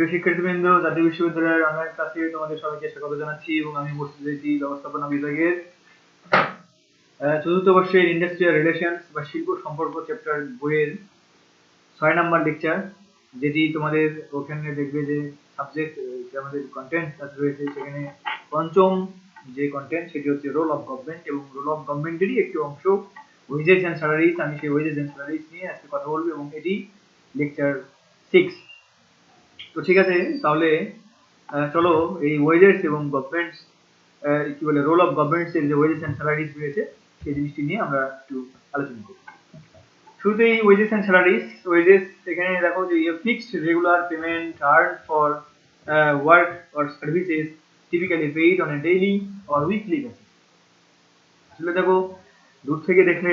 প্রিয় শিক্ষার্থীবৃন্দ, জাতীয় বিশ্ববিদ্যালয়ের অনলাইন ক্লাসে তোমাদের সবাইকে স্বাগত জানাচ্ছি এবং আমি উপস্থিত হয়েছি ব্যবস্থাপনা বিভাগের চতুর্থ বর্ষের ইন্ডাস্ট্রিয়াল রিলেশনস বা শিল্প সম্পর্ক চ্যাপ্টার বইয়ের 6 নম্বর লেকচার, যেটি তোমাদের ওখানে দেখবে যে সাবজেক্ট যে আমাদের কন্টেন্ট রয়েছে, সেখানে পঞ্চম যে কন্টেন্ট সেটি হচ্ছে রোল অফ গভর্নমেন্ট এবং রোল অফ গভর্নমেন্টেরই একটি অংশ ওয়েজেস এন্ড স্যালারিজ। আমি সেই ওয়েজেস এন্ড স্যালারিজ নিয়ে আজকে কথা বলবো এবং এটি লেকচার 6। তো ঠিক আছে, তাহলে চলো এই ওয়েজেস এবং গভর্নমেন্টস কি বলে রোল অফ গভর্নমেন্টস এর যে ওয়েজেস এন্ড স্যালারিজ রয়েছে সেই জিনিসটি নিয়ে আমরা একটু আলোচনা করব। শুরুতেই ওয়েজেস এন্ড স্যালারিজ। ওয়েজেস এখানে দেখো যে fixed regular payment earn for work or services typically paid on A daily or weekly basis. আসলে দেখো, দূর থেকে দেখলে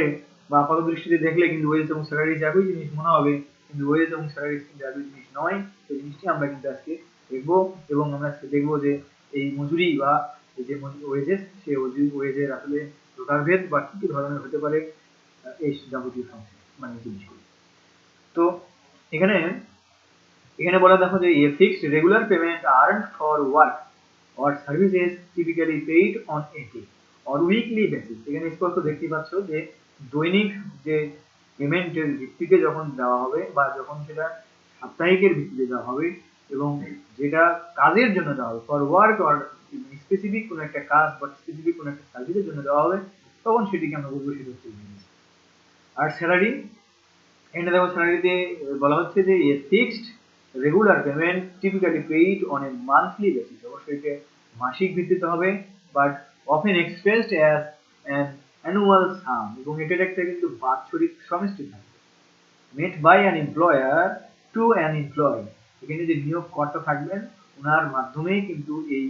বা আপাত দৃষ্টিতে দেখলে কিন্তু ওয়েজেস এবং স্যালারিজ একই জিনিস মনে হবে, কিন্তু ওয়েজেস এবং স্যালারিজ কিন্তু একই জিনিস নয়। সেই জিনিসটি আমরা কিন্তু আজকে দেখবো এবং আমরা আজকে দেখবো যে এই মজুরি বা এই যে ওয়েজেস, সেই ওয়েজের আসলে প্রকারভেদ বা কি কি ধরনের হতে পারে এই যাবতীয় মানে জিনিসগুলো। তো এখানে বলা দেখো যে fixed regular payment earn for work or services typically paid on a day or weekly basis. এখানে স্পষ্ট দেখতে পাচ্ছ যে দৈনিক যে পেমেন্টের ভিত্তিতে যখন দেওয়া হবে বা যখন সেটা সাপ্তাহিকের ভিত্তিতে দেওয়া হবে এবং যেটা কাজের জন্য দেওয়া হবে ফর ওয়ার্ক অর স্পেসিফিক কোনো একটা কাজ বা স্পেসিফিক কোনো একটা সার্ভিসের জন্য দেওয়া হবে, তখন সেটিকে আমরা বলবো সেটা হচ্ছে ওয়েজেস। আর স্যালারি, এখানে দেখো স্যালারিতে বলা হচ্ছে যে fixed regular payment typically paid on a monthly basis. অবশ্যই এটা মাসিক ভিত্তিতে হবে, but often expressed as an annual sum, এবং এটার একটা কিন্তু বাৎসরিক সমষ্টি থাকবে। Made by an employer to an employee. এখানে যে নিয়োগকর্তা থাকবেন ওনার মাধ্যমেই কিন্তু এই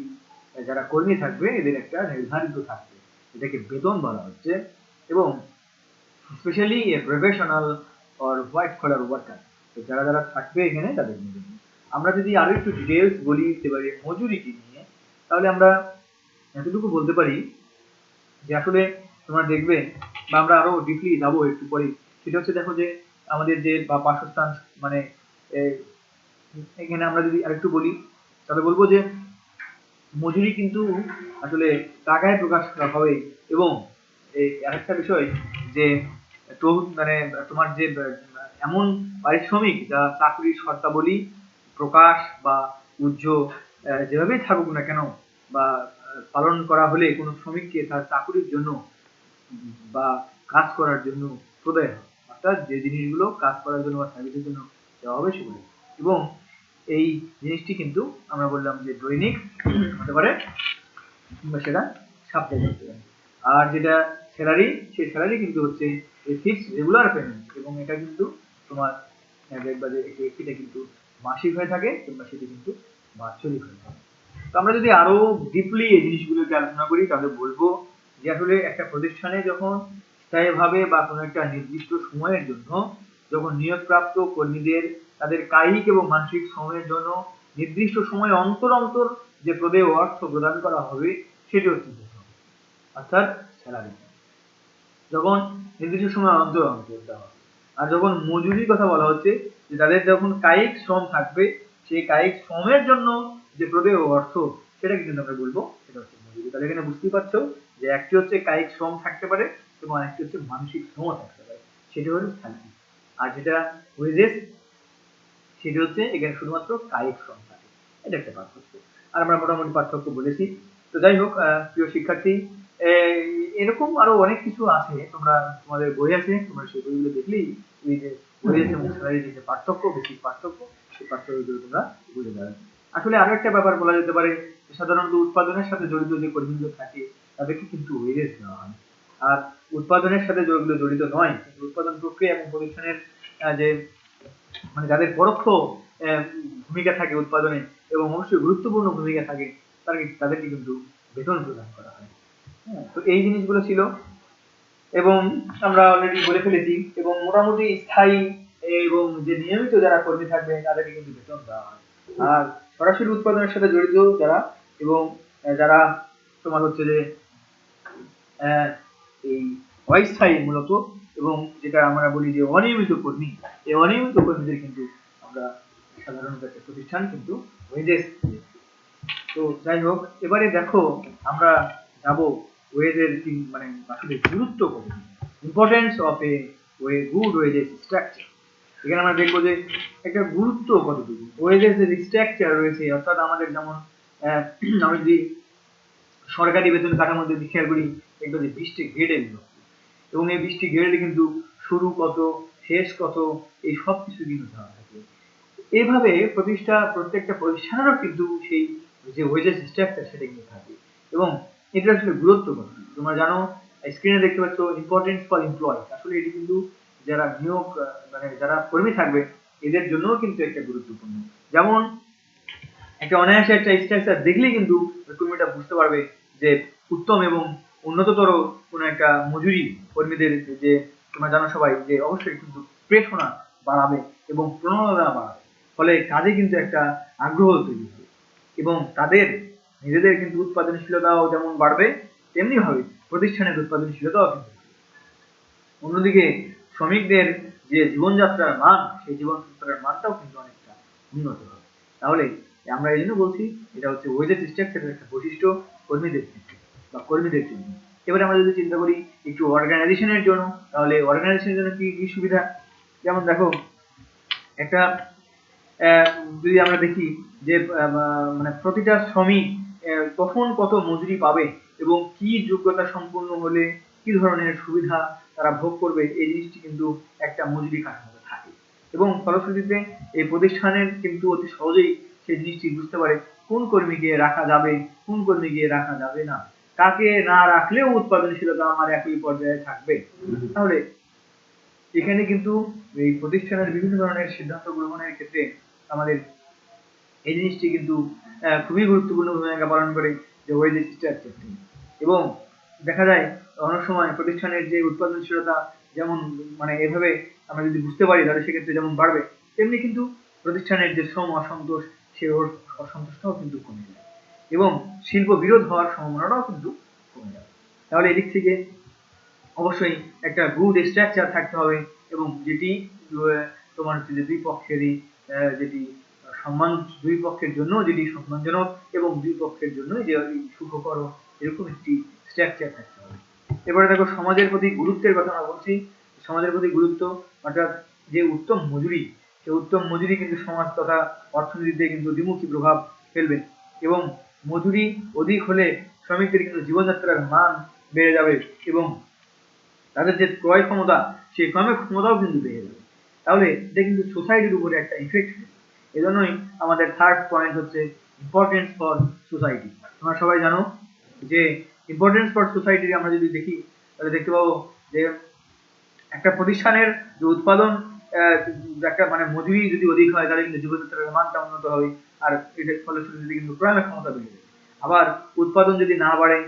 যারা কর্মী থাকবে এদের একটা নির্ধারিত থাকবে, এটাকে বেতন বলা হচ্ছে। এবং specially a professional or white collar worker, তো যারা যারা থাকবে এখানে তাদের জন্য। আমরা যদি আরো একটু ডিটেলস বলি এবারে মজুরিকে নিয়ে, তাহলে আমরা এতটুকু বলতে পারি যে আসলে তোমরা দেখবে বা আমরা আরো ডিপলি যাবো একটু পরে, সেটা হচ্ছে দেখো যে আমাদের যে বা বাসস্থান মানে এখানে আমরা যদি আরেকটু বলি তাহলে বলবো যে মজুরি কিন্তু আসলে টাকায় প্রকাশ করা হবে। এবং এই আরেকটা বিষয় যে মানে তোমার যে এমন পারিশ্রমিক যা চাকরির শর্তাবলী প্রকাশ বা উদ্যোগ যেভাবেই থাকুক না কেন বা পালন করা হলে কোনো শ্রমিককে তার চাকরির জন্য বা কাজ করার জন্য প্রদায় হয়, অর্থাৎ যে জিনিসগুলো কাজ করার জন্য বা সার্ভিসের জন্য দেওয়া হবে সেগুলো। এবং এই জিনিসটি কিন্তু আমরা বললাম যে দৈনিক হতে পারে কিংবা সেটা সাপ্তাহিক হতে পারে। আর যেটা স্যালারি, সেই স্যালারি কিন্তু হচ্ছে ফিক্সড রেগুলার পেমেন্ট, এবং এটা কিন্তু তোমার দেখবা যে এটা কিন্তু মাসিক হয়ে থাকে কিংবা সেটা কিন্তু বাৎসরিক হয়ে থাকে। তো আমরা যদি আরো ডিপলি এই জিনিসগুলোকে আলোচনা করি তাহলে বলবো যে আসলে একটা প্রতিষ্ঠানে যখন স্থায়ীভাবে বা কোনো একটা নির্দিষ্ট সময়ের জন্য যখন নিয়োগপ্রাপ্ত কর্মীদের তাদের কায়িক এবং মানসিক শ্রমের জন্য নির্দিষ্ট সময় অন্তর অন্তর যে প্রদেয় অর্থ প্রদান করা হবে সেটি হচ্ছে বেতন, অর্থাৎ স্যালারি। যখন নির্দিষ্ট সময় অন্তর অন্তর দেওয়া হবে। আর যখন মজুরির কথা বলা হচ্ছে যে তাদের যখন কায়িক শ্রম থাকবে সেই কায়িক শ্রমের জন্য যে প্রদেয় অর্থ সেটা কিন্তু আমরা বলবো সেটা হচ্ছে মজুরি। তাহলে এখানে বুঝতেই পারছো যে একটি হচ্ছে কায়িক শ্রম থাকতে পারে এবং আরেকটি হচ্ছে মানসিক শ্রমও থাকতে পারে, সেটা হলো স্যালারি। আর যেটা ওয়েজেস সেটি হচ্ছে এখানে শুধুমাত্র কায়িক শ্রম থাকে, এটা একটা পার্থক্য। আর আমরা মোটামুটি পার্থক্য বলেছি। তো যাই হোক প্রিয় শিক্ষার্থী, এরকম আরো অনেক কিছু আছে, তোমরা তোমাদের বই আছে, তোমরা সেই বইগুলো দেখলেই এই যে ওয়েজেস এবং স্যালারির যে পার্থক্য, বেসিক পার্থক্য, সেই পার্থক্যগুলো তোমরা বুঝে যাবে। আসলে আরো একটা ব্যাপার বলা যেতে পারে, সাধারণত উৎপাদনের সাথে জড়িত যে কর্মীগুলো থাকে তাদেরকে কিন্তু ওয়েজেস দেওয়া হয়। আর উৎপাদনের সাথে যেগুলো জড়িত নয়, উৎপাদন প্রক্রিয়া এবং প্রতিষ্ঠানের যে মানে যাদের পরোক্ষ ভূমিকা থাকে উৎপাদনে এবং অবশ্যই গুরুত্বপূর্ণ ভূমিকা থাকে তাদেরকে কিন্তু বেতন প্রদান করা হয়। তো এই জিনিসগুলো ছিল এবং আমরা অলরেডি বলে ফেলেছি। এবং মোটামুটি স্থায়ী এবং যে নিয়মিত যারা কর্মী থাকবে তাদেরকে কিন্তু বেতন দেওয়া হয়। আর সরাসরি উৎপাদনের সাথে জড়িত যারা এবং যারা তোমার হচ্ছে যে এই অস্থায়ী মূলত এবং যেটা আমরা বলি যে অনিয়মিত কর্মী, এই অনিয়মিত কর্মীদের কিন্তু আমরা সাধারণত একটা প্রতিষ্ঠান কিন্তু ওয়েজেস। তো যাই হোক, এবারে দেখো আমরা যাব ওয়েজের মানে আসলে গুরুত্ব কত, importance of a good wages structure. এখানে আমরা দেখবো যে একটা গুরুত্ব কতটুকু ওয়েজের যে স্ট্রাকচার রয়েছে, অর্থাৎ আমাদের যেমন আমরা যদি সরকারি বেতন কাঠামোর যদি খেয়াল করি, দেখবো যে 20টি গ্রেডে বিভক্ত, এবং এই 20টি গ্রেডে কিন্তু শুরু কত শেষ কত এই সব কিছু কিন্তু দেওয়া থাকে। এইভাবে প্রত্যেকটা প্রতিষ্ঠানেরও কিন্তু সেই যে ওয়েজেস স্ট্রাকচার সেটা কিন্তু থাকে, এবং এটা আসলে গুরুত্ব কত তোমরা জানো, স্ক্রিনে দেখতে পাচ্ছ ইম্পর্টেন্স ফর এমপ্লয়। আসলে এটি কিন্তু যারা নিয়োগ মানে যারা কর্মী থাকবে এদের জন্যও কিন্তু একটা গুরুত্বপূর্ণ। যেমন একটা অনায়াসে একটা স্ট্রাকচার দেখলেই কিন্তু কর্মীটা বুঝতে পারবে যে উত্তম এবং উন্নততর কোনো একটা মজুরি কর্মীদের, যে তোমরা জানো সবাই যে অবশ্যই কিন্তু প্রেরণা বাড়াবে এবং প্রণোদনা বাড়াবে, ফলে কাজে কিন্তু একটা আগ্রহ তৈরি হবে এবং তাদের নিজেদের কিন্তু উৎপাদনশীলতাও যেমন বাড়বে, তেমনি ভাবে প্রতিষ্ঠানের উৎপাদনশীলতাও কিন্তু। অন্যদিকে শ্রমিকদের যে জীবনযাত্রার মান, সেই জীবনযাত্রার মানটাও কিন্তু অনেকটা উন্নত হবে। তাহলে আমরা এই জন্য বলছি এটা হচ্ছে ওয়েজেস স্ট্রাকচারের একটা বৈশিষ্ট্য কর্মীদের ক্ষেত্রে বা কর্মীদের জন্য। এবারে আমরা যদি চিন্তা করি একটু অর্গানাইজেশনের জন্য, তাহলে অর্গানাইজেশনের জন্য কি কি সুবিধা। যেমন দেখো একটা যদি আমরা দেখি যে মানে প্রতিটা শ্রমিক কখন কত মজুরি পাবে এবং কি যোগ্যতা সম্পন্ন হলে কি ধরনের সুবিধা তারা ভোগ করবে, এই জিনিসটি কিন্তু একটা মজুরি কাঠামোতে থাকে, এবং ফলশ্রুতিতে এই প্রতিষ্ঠানের কিন্তু অতি সহজেই সেই জিনিসটি বুঝতে পারে কোন কর্মীকে রাখা যাবে, কোন কর্মীকে রাখা যাবে না, কাকে না রাখলেও উৎপাদনশীলতা আমার একই পর্যায়ে থাকবে। তাহলে এখানে কিন্তু এই প্রতিষ্ঠানের বিভিন্ন ধরনের সিদ্ধান্ত গ্রহণের ক্ষেত্রে আমাদের এই জিনিসটি কিন্তু খুবই গুরুত্বপূর্ণ ভূমিকা পালন করে যে ওয়েজেস স্ট্রাকচারটি। এবং দেখা যায় অনেক সময় প্রতিষ্ঠানের যে উৎপাদনশীলতা যেমন মানে এভাবে আমরা যদি বুঝতে পারি, তাহলে সেক্ষেত্রে যেমন বাড়বে, তেমনি কিন্তু প্রতিষ্ঠানের যে শ্রম অসন্তোষ, সেই অসন্তোষটাও কিন্তু কমে যায় এবং শিল্প বিরোধ হওয়ার সম্ভাবনাটাও কিন্তু কমে যাবে। তাহলে এদিক থেকে অবশ্যই একটা গুড স্ট্রাকচার থাকতে হবে, এবং যেটি তোমার হচ্ছে যে দুই পক্ষেরই যেটি সম্মান, দুই পক্ষের জন্য যেটি সম্মানজনক এবং দুই পক্ষের জন্য যে সুখকর, এরকম একটি স্ট্রাকচার থাকতে হবে। এবারে দেখো সমাজের প্রতি গুরুত্বের কথা আমরা বলছি। সমাজের প্রতি গুরুত্ব অর্থাৎ যে উত্তম মজুরি, সেই উত্তম মজুরি কিন্তু সমাজ তথা অর্থনীতিতে কিন্তু দ্বিমুখী প্রভাব ফেলবে, এবং মজুরি অধিক হলে শ্রমিকদের কিন্তু জীবনযাত্রার মান বেড়ে যাবে এবং তাদের যে ক্রয় ক্ষমতা, সেই ক্রয় ক্ষমতাও কিন্তু বেড়ে যাবে। তাহলে এটা কিন্তু সোসাইটির উপরে একটা ইফেক্ট ফেলবে। এজন্যই আমাদের থার্ড পয়েন্ট হচ্ছে ইম্পর্টেন্স ফর সোসাইটি। তোমরা সবাই জানো যে ইম্পর্টেন্স ফর সোসাইটি আমরা যদি দেখি, তাহলে দেখতে পাবো যে একটা প্রতিষ্ঠানের যে উৎপাদন একটা মানে মজুরি যদি অধিক হয়, তাহলে কিন্তু জীবনযাত্রার মানটা উন্নত হবে, আর এটার ফলশ্রুতিতে কিন্তু ক্রয় ক্ষমতা বেড়ে যাবে। আবার উৎপাদন যদি না বাড়ে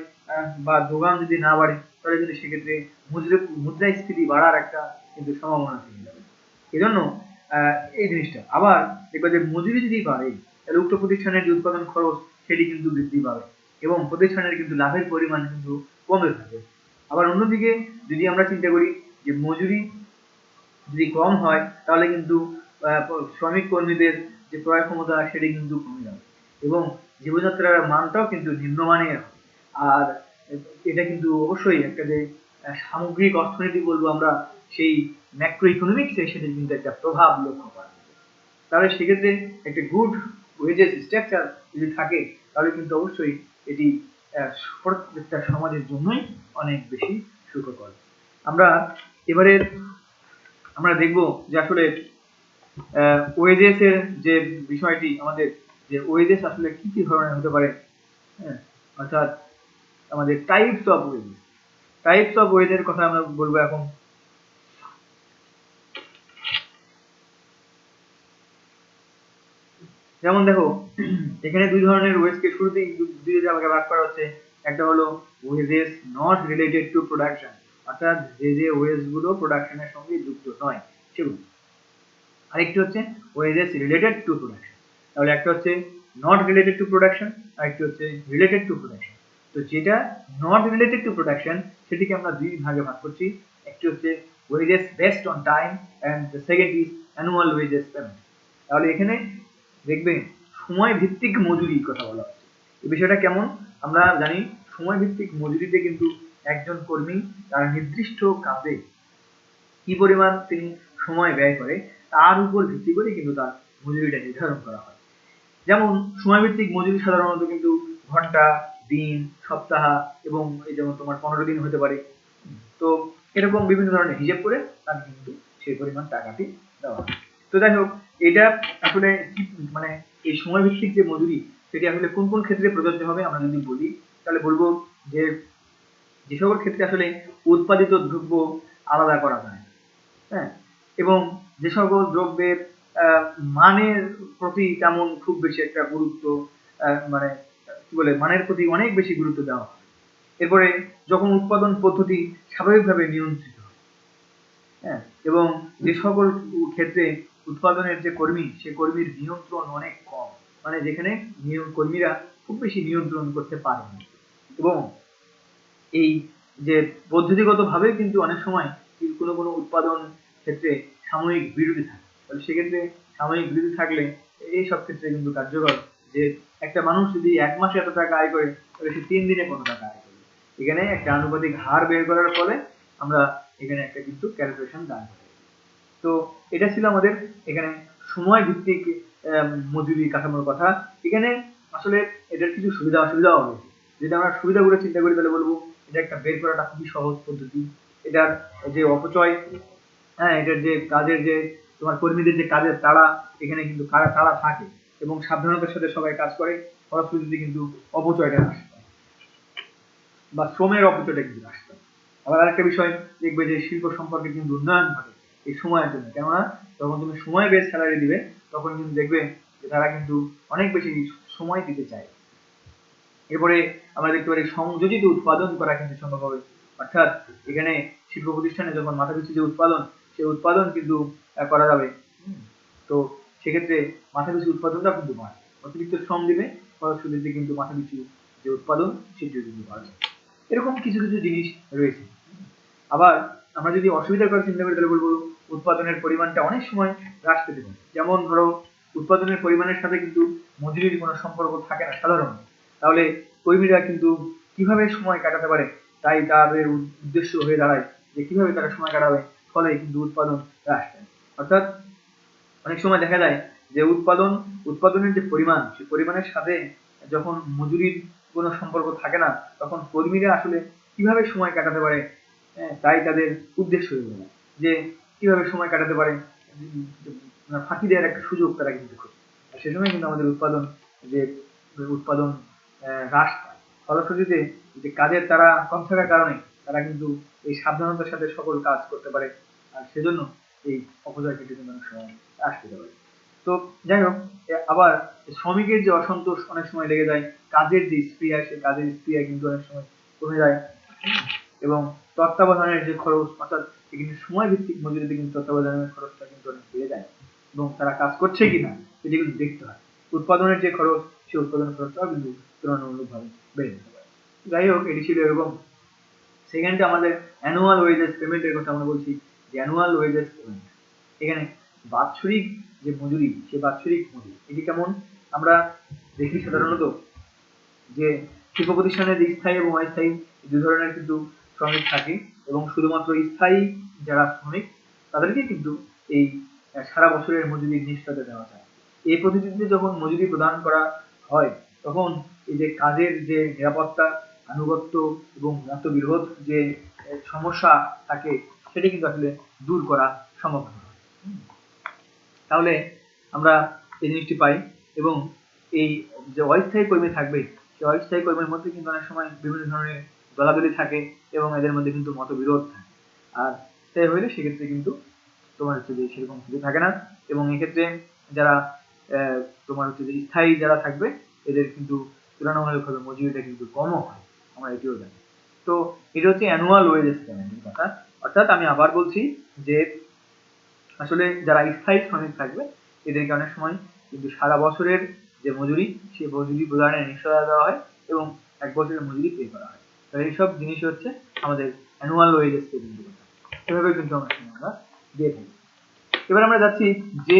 বা যোগান যদি না বাড়ে, তাহলে কিন্তু সেক্ষেত্রে মুদ্রাস্ফীতি বাড়ার একটা কিন্তু সম্ভাবনা থেকে যাবে। এজন্য এই জিনিসটা আবার দেখবা যে মজুরি যদি বাড়ে, তাহলে উক্ত প্রতিষ্ঠানের যে উৎপাদন খরচ সেটি কিন্তু বৃদ্ধি পাবে এবং প্রতিষ্ঠানের কিন্তু লাভের পরিমাণ কিন্তু কমে থাকে। আবার অন্যদিকে যদি আমরা চিন্তা করি যে মজুরি যদি কম হয়, তাহলে কিন্তু শ্রমিক কর্মীদের যে ক্রয় ক্ষমতা সেটি কিন্তু কমে যাবে এবং জীবনযাত্রার মানটাও কিন্তু নিম্নমানের হবে। আর এটা কিন্তু অবশ্যই একটা যে সামগ্রিক অর্থনীতি বলবো আমরা, সেই ম্যাক্রো ইকোনমিক্সে সেটা কিন্তু একটা প্রভাব লক্ষ্য করা যাবে। তাহলে সেক্ষেত্রে একটা গুড ওয়েজেস স্ট্রাকচার যদি থাকে, তাহলে কিন্তু অবশ্যই এটি প্রত্যেকটা সমাজের জন্যই অনেক বেশি সুখকর। এবারে আমরা দেখব যে আসলে ওয়েজেস এর যে বিষয়টি, আমাদের যে ওয়েজেস আসলে কি কি ধরনের হতে পারে, হ্যাঁ, অর্থাৎ আমাদের টাইপস অফ ওয়েজের কথা আমরা বলবো এখন। যেমন দেখো এখানে দুই ধরনের ওয়েজকে শুরুতেই দুই ভাগে ভাগ করা হচ্ছে। একটা হলো wages not related to production, অর্থাৎ যে ওয়েজ গুলো প্রোডাকশনের সঙ্গে যুক্ত নয় সেগুলো। আরেকটি হচ্ছে ওয়েজেস রিলেটেড টু প্রোডাকশন। তাহলে একটা হচ্ছে নট রিলেটেড টু প্রোডাকশন, আরেকটি হচ্ছে রিলেটেড টু প্রোডাকশন। তো যেটা নট রিলেটেড টু প্রোডাকশন সেটিকে আমরা দুই ভাগে ভাগ করছি। একটি হচ্ছে wages based on time, and the second is annual wages payment. তাহলে এখানে দেখবে সময় ভিত্তিক মজুরির কথা বলা হচ্ছে। এই বিষয়টা কেমন আমরা জানি, সময় ভিত্তিক মজুরিতে কিন্তু একজন কর্মী তার নির্দিষ্ট কাজে কি পরিমাণ তিনি সময় ব্যয় করে তার উপর ভিত্তি করে কিন্তু তার মজুরিটা নির্ধারণ করা হয়। যেমন সময়ভিত্তিক মজুরি সাধারণত কিন্তু ঘন্টা, দিন, সপ্তাহ এবং এই যেমন তোমার 15 দিন হতে পারে। তো এরকম বিভিন্ন ধরনের হিসেব করে তাকে কিন্তু সেই পরিমাণ টাকাটি দেওয়া হয়। তো যাই হোক, এটা আসলে কি মানে এই সময়ভিত্তিক যে মজুরি সেটি আসলে কোন কোন ক্ষেত্রে প্রযোজ্য হবে আমরা যদি বলি, তাহলে বলবো যে যে সকল ক্ষেত্রে আসলে উৎপাদিত দ্রব্য আলাদা করা যায়, হ্যাঁ, এবং যে সকল দ্রব্যের মানের প্রতি তেমন খুব বেশি একটা গুরুত্ব মানে কি বলে মানের প্রতি অনেক বেশি গুরুত্ব দেওয়া হয়। এরপরে যখন উৎপাদন পদ্ধতি স্বাভাবিকভাবে নিয়ন্ত্রিত হয়, হ্যাঁ, এবং যে সকল ক্ষেত্রে উৎপাদনের যে কর্মী সে কর্মীর নিয়ন্ত্রণ অনেক কম, মানে যেখানে কর্মীরা খুব বেশি নিয়ন্ত্রণ করতে পারে না, এবং এই যে পদ্ধতিগত ভাবে কিন্তু অনেক সময় কোনো কোনো উৎপাদন ক্ষেত্রে সাময়িক বিরতি থাকে, তাহলে সেক্ষেত্রে সাময়িক বিরতি থাকলে এই সব ক্ষেত্রে কিন্তু কার্যকর যে একটা মানুষ যদি 1 মাসে এত টাকা আয় করে তাহলে সে 3 দিনে কত টাকা আয় করবে, এখানে একটা আনুপাতিক হার বের করার ফলে আমরা এখানে একটা কিন্তু ক্যালকুলেশন দান করি। তো এটা ছিল আমাদের এখানে সময় ভিত্তিক মজুরি কাঠামোর কথা। এখানে আসলে এটার কিছু সুবিধা অসুবিধাও রয়েছে। যদি আমরা সুবিধাগুলো চিন্তা করি তাহলে বলবো এটা একটা বের করাটা খুবই সহজ পদ্ধতি। এটার যে অপচয়, হ্যাঁ, এটার যে কাজের যে তোমার কর্মীদের যে কাজের তাড়া, এখানে কিন্তু তাড়া থাকে এবং সাবধানতার সাথে সবাই কাজ করে, ফলশ্রুতিতে কিন্তু অপচয়টা হ্রাস পায় বা শ্রমের অপচয়টা কিন্তু হ্রাস পায়। আবার আরেকটা বিষয় দেখবে যে শিল্প সম্পর্কে কিন্তু উন্নয়ন ঘটে এই সময়ের জন্য, কেননা যখন তুমি সময় বেস স্যালারি দিবে তখন কিন্তু দেখবে যে তারা কিন্তু অনেক বেশি সময় দিতে চায়। এরপরে আমরা দেখতে পারি সংযোজিত উৎপাদন করা কিন্তু সম্ভব হবে, অর্থাৎ এখানে শিল্প প্রতিষ্ঠানে যখন মাথাপিছু যে উৎপাদন সেই উৎপাদন কিন্তু করা যাবে। তো সেক্ষেত্রে মাথাপিছু উৎপাদনটা কিন্তু বাড়ে, অতিরিক্ত শ্রম দিবে, ফলশ্রুতিতে কিন্তু মাথাপিছু যে উৎপাদন সেটিও কিন্তু বাড়বে। এরকম কিছু কিছু জিনিস রয়েছে। আবার আমরা যদি অসুবিধার কথা চিন্তা করি তাহলে বলবো উৎপাদনের পরিমাণটা অনেক সময় হ্রাস পেতে পারে। যেমন ধরো উৎপাদনের পরিমাণের সাথে কিন্তু মজুরির কোনো সম্পর্ক থাকে না সাধারণত, তাহলে কর্মীরা কিন্তু কিভাবে সময় কাটাতে পারে তাই তাদের উদ্দেশ্য হয়ে দাঁড়ায় যে কিভাবে তারা সময় কাটাবে, ফলে কিন্তু উৎপাদন হ্রাস পায়। অর্থাৎ অনেক সময় দেখা যায় যে উৎপাদনের যে পরিমাণ সেই পরিমাণের সাথে যখন মজুরির কোনো সম্পর্ক থাকে না তখন কর্মীরা আসলে কিভাবে সময় কাটাতে পারে, তাই তাদের উদ্দেশ্য হয়ে যায় যে কিভাবে সময় কাটাতে পারে, ফাঁকি দেওয়ার একটা সুযোগ তারা কিন্তু খোঁজে। সে সময় কিন্তু আমাদের উৎপাদন হ্রাস পায়, ফলশ্রুতিতে যে কাজের তারা কম থাকার কারণে তারা কিন্তু এই সাবধানতার সাথে সকল কাজ করতে পারে, আর সেজন্য এই অপচয় কিন্তু অনেক সময় হ্রাস পেতে পারে। তো যাই হোক, আবার শ্রমিকের যে অসন্তোষ অনেক সময় লেগে যায়, কাজের যে স্পৃহা সেই কাজের স্পৃহা কিন্তু অনেক সময় কমে যায়, এবং তত্ত্বাবধানের যে খরচ, অর্থাৎ এখানে সময় ভিত্তিক মজুরিতে কিন্তু তত্ত্বাবধানের খরচটা কিন্তু অনেক বেড়ে যায়, এবং তারা কাজ করছে কিনা সেটি কিন্তু দেখতে হয়। উৎপাদনের যে খরচ সেই উৎপাদনের খরচটাও কিন্তু তুলনামূলকভাবে বেড়ে যেতে পারে। যাই হোক, এটি ছিল এরকম। সেকেন্ডে আমাদের অ্যানুয়াল ওয়েজেস পেমেন্টের কথা আমরা বলছি, যে অ্যানুয়াল ওয়েজেস পেমেন্ট এখানে বাৎসরিক যে মজুরি সেই বাৎসরিক মজুরি এটি কেমন আমরা দেখি সাধারণত যে শিল্প প্রতিষ্ঠানে যে স্থায়ী এবং অস্থায়ী দুই ধরনের কিন্তু শ্রমিক থাকে, এবং শুধুমাত্র স্থায়ী যারা শ্রমিক তাদেরকে কিন্তু এই সারা বছরের মজুরি নিশ্চয়তা দেওয়া যায়। এই পদ্ধতিতে যখন মজুরি প্রদান করা হয় তখন এই যে কাজের যে নিরাপত্তা, আনুগত্য এবং মতবিরোধ যে সমস্যা থাকে সেটা কিন্তু আসলে দূর করা সম্ভব হয়। তাহলে আমরা এই জিনিসটি পাই, এবং এই যে অস্থায়ী কর্মী থাকবে সেই অস্থায়ী কর্মীর মধ্যে কিন্তু অনেক সময় বিভিন্ন ধরনের দলাদলি থাকে এবং এদের মধ্যে কিন্তু মতবিরোধ থাকে, আর তাই হইলে সেক্ষেত্রে কিন্তু তোমার হচ্ছে যে সেরকম কিছু থাকে না, এবং এক্ষেত্রে যারা তোমার হচ্ছে যে স্থায়ী যারা থাকবে এদের কিন্তু তুলনামূলকভাবে মজুরিটা কিন্তু কমও হয়, আমরা এটিও জানি। তো এটা হচ্ছে অ্যানুয়াল ওয়েজেস পেমেন্টের কথা। অর্থাৎ আমি আবার বলছি যে আসলে যারা স্থায়ী শ্রমিক থাকবে এদেরকে অনেক সময় কিন্তু সারা বছরের যে মজুরি সেই মজুরি প্রদানের নিশ্চয়তা দেওয়া হয় এবং 1 বছরের মজুরি পে করা হয়। তো এইসব জিনিস হচ্ছে আমাদের অ্যানুয়াল ওয়েজেস পেমেন্টের কথা। এভাবে কিন্তু আমরা দিয়ে থাকি। এবার আমরা যাচ্ছি যে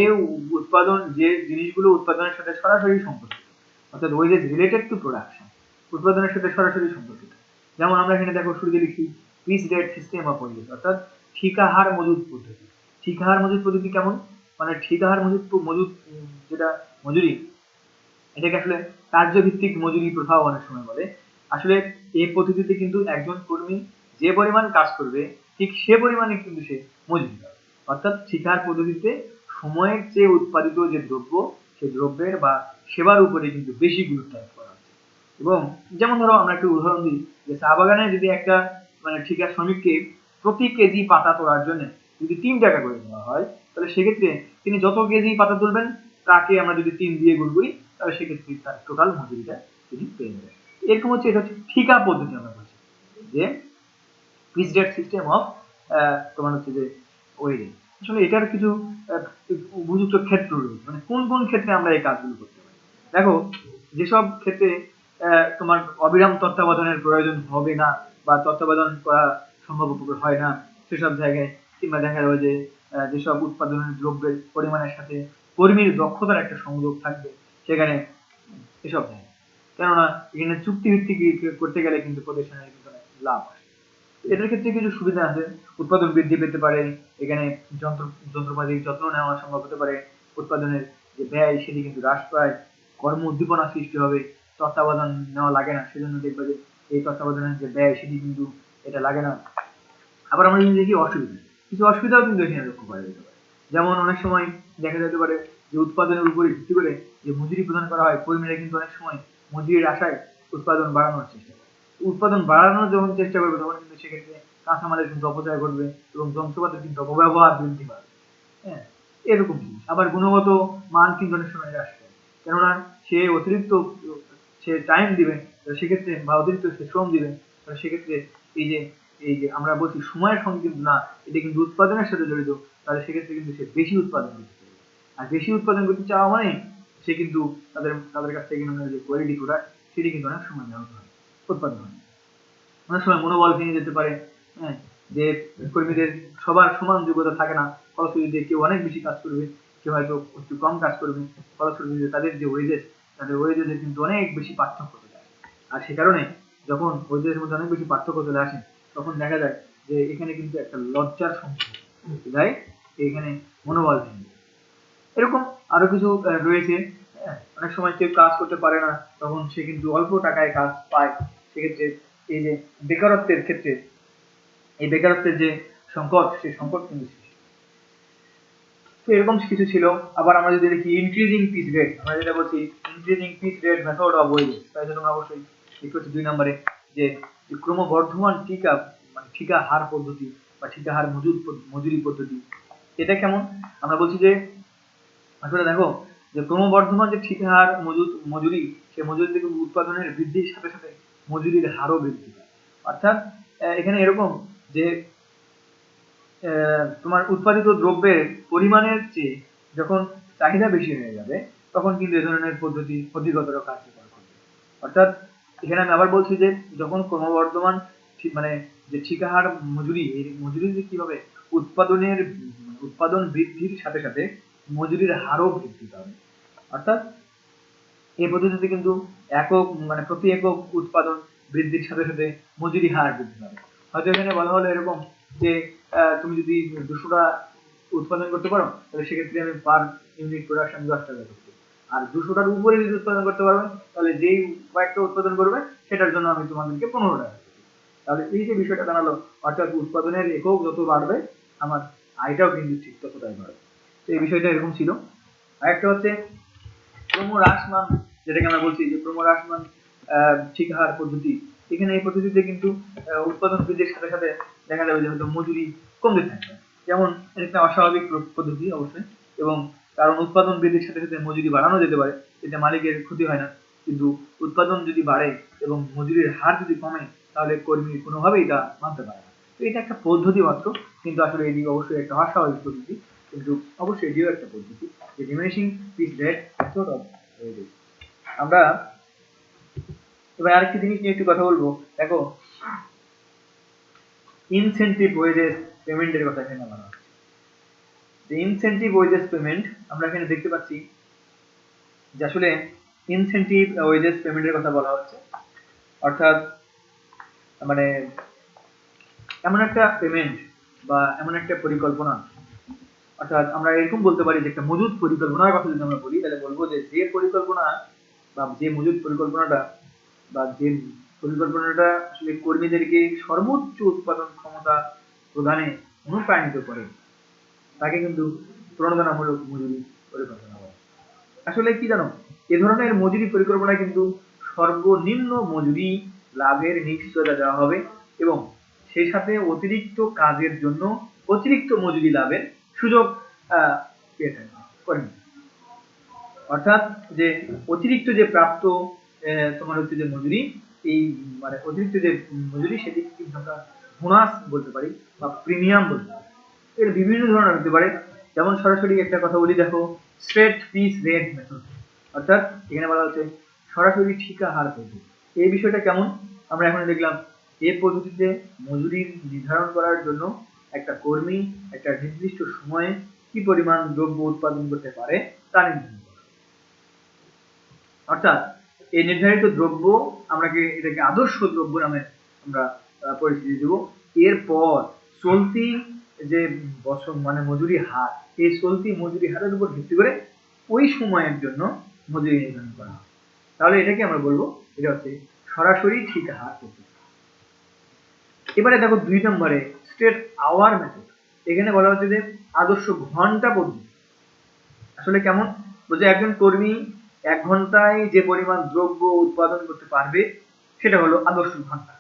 উৎপাদন, যে জিনিসগুলো উৎপাদনের সাথে সরাসরি সম্পর্কিত, অর্থাৎ ওয়েজেস রিলেটেড টু প্রোডাকশন, উৎপাদনের সাথে সরাসরি সম্পর্কিত। যেমন আমরা এখানে দেখো শুরুতে লিখি piece rate system of wages, অর্থাৎ ঠিকাহার মজুদ পদ্ধতি। ঠিকাহার মজুদ পদ্ধতি কেমন, মানে ঠিকাহার মজুদ যেটা মজুরি, এটাকে আসলে কার্যভিত্তিক মজুরি প্রথাও অনেক সময় বলে। আসলে এই পদ্ধতিতে কিন্তু একজন কর্মী যে পরিমাণ কাজ করবে ঠিক সে পরিমাণে কিন্তু সে মজুরি পাবে। অর্থাৎ ঠিকাহার পদ্ধতিতে সময়ের চেয়ে উৎপাদিত যে দ্রব্য, সেই দ্রব্যের বা সেবার উপরে কিন্তু বেশি গুরুত্ব আরোপ করা হচ্ছে। এবং যেমন ধরো আমরা একটু উদাহরণ দিই, যে চা বাগানে যদি একটা মানে ঠিকা শ্রমিককে প্রতি কেজি পাতা তোলার জন্য যদি 3 টাকা করে দেওয়া হয়, তাহলে সেক্ষেত্রে তিনি যত কেজি পাতা তুলবেন তাকে আমরা যদি 3 দিয়ে গুণ করি, তাহলে সেক্ষেত্রে তার টোটাল মজুরিটা তিনি পেয়ে যাবেন। এরকম হচ্ছে, এটা হচ্ছে ঠিকা পদ্ধতি আমরা বলছি, যে পিস রেট সিস্টেম অফ তোমার হচ্ছে যে ওয়েজেস। আসলে এটার কিছু উপযুক্ত ক্ষেত্র রয়েছে, মানে কোন কোন ক্ষেত্রে আমরা এই কাজগুলো করতে পারি। দেখো, যেসব ক্ষেত্রে তোমার অবিরাম তত্ত্বাবধানের প্রয়োজন হবে না বা তত্ত্বাবধান করা সম্ভবপর হয় না, সেসব জায়গায়, কিংবা দেখা যাবে যে যেসব উৎপাদনের দ্রব্যের পরিমাণের সাথে কর্মীর দক্ষতার একটা সংযোগ থাকবে, সেখানে এসব জায়গায়, কেননা এখানে চুক্তিভিত্তিক করতে গেলে কিন্তু প্রতিষ্ঠানের কিন্তু অনেক লাভ আসে। এটার ক্ষেত্রে কিছু সুবিধা আছে, উৎপাদন বৃদ্ধি পেতে পারে, এখানে যন্ত্রপাতির যত্ন নেওয়া সম্ভব হতে পারে, উৎপাদনের যে ব্যয় সেটি কিন্তু হ্রাস পায়, কর্ম উদ্দীপনা সৃষ্টি হবে, তত্ত্বাবধান নেওয়া লাগে না, সেজন্য দেখবে যে এই তত্ত্বাবধানের যে ব্যয় সেটি কিন্তু এটা লাগে না। আবার আমরা যদি দেখি অসুবিধা, কিছু অসুবিধাও কিন্তু এখানে লক্ষ্য করা যেতে পারে। যেমন অনেক সময় দেখা যেতে পারে যে উৎপাদনের উপরে ভিত্তি করে যে মজুরি প্রদান করা হয়, কর্মীরা কিন্তু অনেক সময় মজুরির আশায় উৎপাদন বাড়ানোর চেষ্টা করে। উৎপাদন বাড়ানোর যখন চেষ্টা করবে তখন কিন্তু সেক্ষেত্রে কাঁচামালের কিন্তু অপচয় ঘটবে এবং যন্ত্রপাতির কিন্তু অপব্যবহার বৃদ্ধি পাবে। হ্যাঁ, এরকম জিনিস। আবার গুণগত মান কিন্তু অনেক সময় হ্রাস পায়, কেননা সে অতিরিক্ত সে টাইম দিবে, সেক্ষেত্রে বা অতিরিক্ত সে শ্রম দিবে, সেক্ষেত্রে এই যে আমরা বলছি সময়ের সঙ্গে কিন্তু না, এটা কিন্তু উৎপাদনের সাথে জড়িত, তাহলে সেক্ষেত্রে কিন্তু সে বেশি উৎপাদন করতে চাইবে। আর বেশি উৎপাদন করতে চাওয়া মানে সে কিন্তু তাদের কাছ থেকে কিন্তু যে কোয়ালিটি প্রোডাক্ট সেটি কিন্তু অনেক সময় ব্যাহত হয়, উৎপাদন হয়। অনেক সময় মনোবল ভেঙে যেতে পারে। হ্যাঁ, যে কর্মীদের সবার সমান যোগ্যতা থাকে না, ফলশ্রুতিতে কেউ অনেক বেশি কাজ করবে, কেউ হয়তো একটু কম কাজ করবে, ফলশ্রুতিতে তাদের যে ওয়েজেসের কিন্তু অনেক বেশি পার্থক্য চলে আসে। আর সে কারণে যখন ওয়েজেসের মধ্যে অনেক বেশি পার্থক্য চলে আসে, তখন দেখা যায় যে এখানে কিন্তু একটা লজ্জার সম্মুখীন হতে যায়, এখানে মনোবল ভেঙে যায়। এরকম আরো কিছু রয়েছে। অনেক সময় কেউ কাজ করতে পারে না, তখন সে কিন্তু অল্প টাকায় কাজ পায়, সেক্ষেত্রে এই যে বেকারত্বের ক্ষেত্রে, এই বেকারত্বের যে সংকট, সেই সংকট কিন্তু সৃষ্টি। তো এরকম কিছু ছিল। আবার আমরা যদি দেখি ইনক্রিজিং পিস রেট, আমরা যেটা বলছি increasing piece rate method of wages, তাই জন্য অবশ্যই দেখতে হচ্ছে 2 নম্বরে যে ক্রমবর্ধমান টিকা মানে ঠিকা হার পদ্ধতি বা ঠিকা হার মজুরি পদ্ধতি। এটা কেমন, আমরা বলছি যে আসলে দেখো যে ক্রমবর্ধমান যে ঠিকা হার মজুরি, সেই মজুরি থেকে উৎপাদনের বৃদ্ধির সাথে সাথে মজুরির হারও বৃদ্ধি পায়। অর্থাৎ এখানে এরকম যে তোমার উৎপাদিত দ্রব্যের পরিমাণের চেয়ে যখন চাহিদা বেশি হয়ে যাবে, তখন কিন্তু এ ধরনের পদ্ধতি অধিকতর কার্যকর করবে। অর্থাৎ এখানে আমি আবার বলছি যে যখন ক্রমবর্ধমান মানে যে ঠিকা হার মজুরি, এই মজুরি যে কিভাবে উৎপাদন বৃদ্ধির সাথে সাথে মজুরির হারও বৃদ্ধি পাবে। অর্থাৎ এই পদ্ধতিতে কিন্তু একক মানে প্রতি একক উৎপাদন বৃদ্ধির সাথে সাথে মজুরি হার বৃদ্ধি পাবে। হয়তো এখানে বলা হলো এরকম যে তুমি যদি 200টা উৎপাদন করতে পারো, তাহলে সেক্ষেত্রে আমি পার ইউনিট প্রোডাকশন 10 টাকা করতে, আর 200টার উপরে যদি উৎপাদন করতে পারবে, তাহলে যেই কয়েকটা উৎপাদন করবে সেটার জন্য আমি তোমাদেরকে 15 টাকা দেব। তাহলে এই যে বিষয়টা দাঁড়ালো, অর্থাৎ উৎপাদনের একক যত বাড়বে আমার আয়টাও কিন্তু ঠিক ততটাই বাড়বে। তো এই বিষয়টা এরকম ছিল। আরেকটা হচ্ছে ক্রমহ্রাসমান, যেটাকে আমরা বলছি যে ক্রমহ্রাসমান ঠিকা হার পদ্ধতি। এখানে এই পদ্ধতিতে কিন্তু উৎপাদন বৃদ্ধির সাথে সাথে দেখা যাবে যে হয়তো মজুরি কমতে থাকবে। যেমন এটা একটা অস্বাভাবিক পদ্ধতি অবশ্যই, এবং কারণ উৎপাদন বৃদ্ধির সাথে সাথে মজুরি বাড়ানো যেতে পারে, এতে মালিকের ক্ষতি হয় না। কিন্তু উৎপাদন যদি বাড়ে এবং মজুরির হার যদি কমে, তাহলে কর্মী কোনোভাবেই এটা মানতে পারে না। তো এটা একটা পদ্ধতি মাত্র, কিন্তু আসলে এটি অবশ্যই একটা অস্বাভাবিক পদ্ধতি, কিন্তু অবশ্যই এটিও একটা পদ্ধতি, যে diminishing piece rate method of wages. আমরা এবার আরেকটি জিনিস নিয়ে একটু কথা বলবো। দেখো, ইনসেনটিভ ওয়েজেস পেমেন্টের কথা এখানে বলা হচ্ছে। ইনসেন্টিভ ওয়েজেস পেমেন্ট আমরা এখানে দেখতে পাচ্ছি যে আসলে ইনসেন্টিভ ওয়েজেস পেমেন্টের কথা বলা হচ্ছে, অর্থাৎ মানে এমন একটা পেমেন্ট বা এমন একটা পরিকল্পনা, অর্থাৎ আমরা এরকম বলতে পারি যে একটা মজুদ পরিকল্পনার কথা যদি আমরা বলি তাহলে বলবো যে পরিকল্পনা বা যে মজুদ পরিকল্পনাটা বা যে পরিকল্পনাটা আসলে কর্মীদেরকে সর্বোচ্চ উৎপাদন ক্ষমতা প্রদানে অনুপ্রাণিত করে তাকে কিন্তু প্রণোদনামূলক মজুরি পরিকল্পনা বলে। আসলে কি জানো, এ ধরনের মজুরি পরিকল্পনায় কিন্তু সর্বনিম্ন মজুরি লাভের নিশ্চয়তা দেওয়া হবে এবং সেই সাথে অতিরিক্ত কাজের জন্য অতিরিক্ত মজুরি লাভের সুযোগ পেয়ে থাকবে কর্মী। অর্থাৎ যে অতিরিক্ত যে প্রাপ্ত তোমার হচ্ছে যে মজুরি, এই মানে অতিরিক্ত যে মজুরি সেটি কিন্তু আমরা বোনাস বলতে পারি বা প্রিমিয়াম বলতে পারি। এর বিভিন্ন ধরনের হতে পারে, যেমন সরাসরি একটা কথা বলি, দেখো স্ট্রেট পিস রেট মেথড, অর্থাৎ এখানে বলা হচ্ছে সরাসরি ঠিকা হার পদ্ধতি। এই বিষয়টা কেমন আমরা এখন দেখলাম, এই পদ্ধতিতে মজুরি নির্ধারণ করার জন্য একটা কর্মী একটা নির্দিষ্ট সময়ে কি পরিমাণ দ্রব্য উৎপাদন করতে পারে তা নির্ধারণ করা, অর্থাৎ এই নির্ধারিত দ্রব্য আমরাকে এটাকে আদর্শ দ্রব্য নামে আমরা পরিচিতি দেব। এরপর চলতি যে বছর মানে মজুরি হার, এই চলতি মজুরি হারের উপর ভিত্তি করে ওই সময়ের জন্য মজুরি নির্ধারণ করা হয়। তাহলে এটাকে আমরা বলবো এটা হচ্ছে সরাসরি ঠিকা হার পদ্ধতি। এবারে দেখো 2 নম্বরে স্ট্রেট আওয়ার মেথড। এখানে বলা হচ্ছে যে আদর্শ ঘন্টা পদ্ধতি। আসলে কেমন, বলছে একজন কর্মী 1 ঘন্টায় যে পরিমাণ দ্রব্য উৎপাদন করতে পারবে সেটা হলো আদর্শ ঘন্টা।